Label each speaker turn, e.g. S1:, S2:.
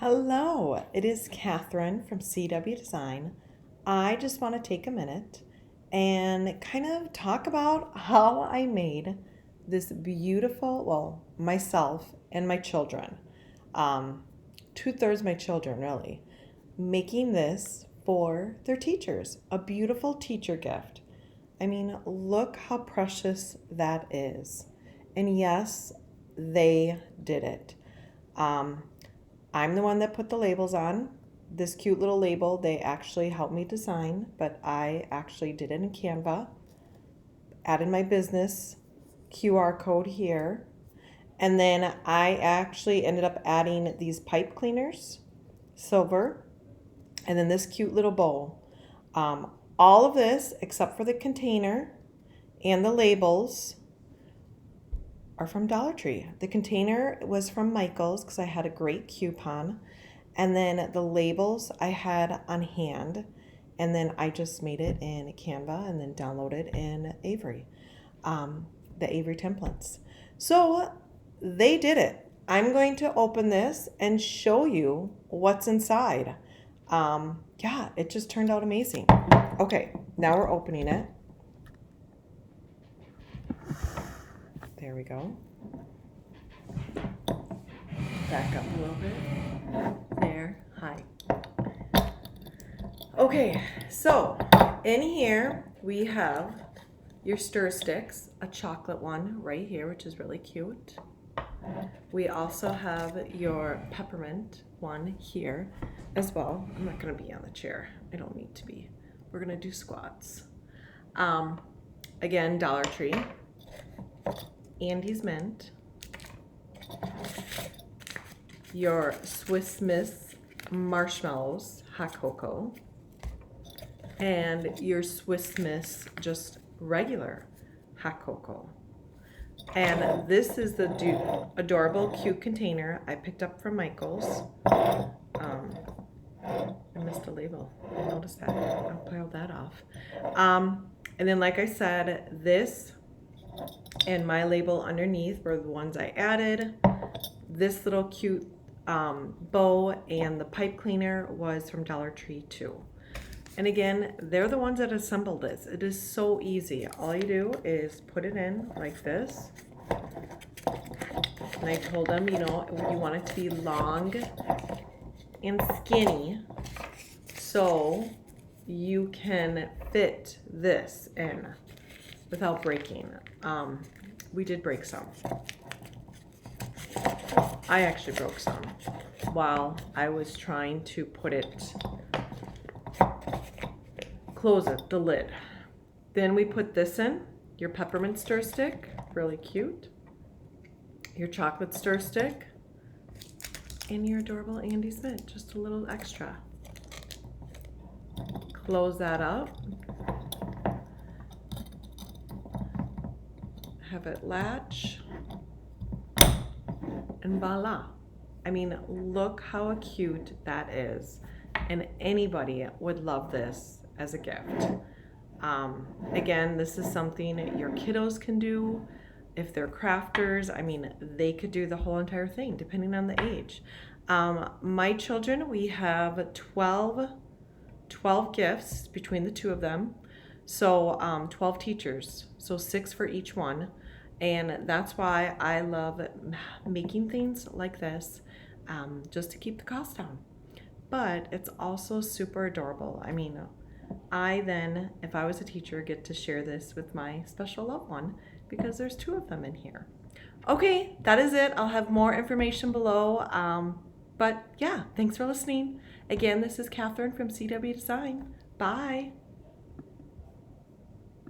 S1: Hello, it is Catherine from CW Design. I just want to take a minute and kind of talk about how I made this beautiful, myself and my children, two-thirds my children really, making this for their teachers, a beautiful teacher gift. I mean, look how precious that is. And yes, they did it. Um, I'm the one that put the labels on. This cute little label, they actually helped me design, but I actually did it in Canva. Added my business QR code here. And then I actually ended up adding these pipe cleaners, silver, and then this cute little bowl. All of this, except for the container and the labels, are from Dollar Tree. The container was from Michael's because I had a great coupon. And then the labels I had on hand. And then I just made it in Canva and then downloaded in Avery, the Avery templates. So they did it. I'm going to open this and show you what's inside. Yeah, it just turned out amazing. Okay, now we're opening it. There we go. Back up a little bit. There. Hi. Okay, so in here we have your stir sticks, a chocolate one right here, which is really cute. We also have your peppermint one here as well. I'm not going to be on the chair. I don't need to be. We're going to do squats. Again, Dollar Tree. Andie's mint, your Swiss Miss marshmallows, hot cocoa, and your Swiss Miss just regular hot cocoa. And this is the adorable, cute container I picked up from Michael's. I missed a label. I noticed that. I'll pile that off. And then, like I said, this and my label underneath were the ones I added. This little cute bow and the pipe cleaner was from Dollar Tree too. And again, they're the ones that assembled this. It is so easy. All you do is put it in like this. And I told them, you want it to be long and skinny so you can fit this in without breaking. We did break some. I actually broke some while I was trying to close it, the lid. Then we put this in, your peppermint stir stick, really cute. Your chocolate stir stick, and your adorable Andie's mint, just a little extra. Close that up. Have it latch, and voila. I mean, look how cute that is. And anybody would love this as a gift. Again, this is something your kiddos can do. If they're crafters, I mean, they could do the whole entire thing depending on the age. My children, we have 12 gifts between the two of them. So 12 teachers, so 6 for each one. And that's why I love making things like this, just to keep the cost down. But it's also super adorable. I mean, I then, if I was a teacher, get to share this with my special loved one because there's 2 of them in here. Okay, that is it. I'll have more information below. But yeah, thanks for listening. Again, this is Catherine from CW Design. Bye.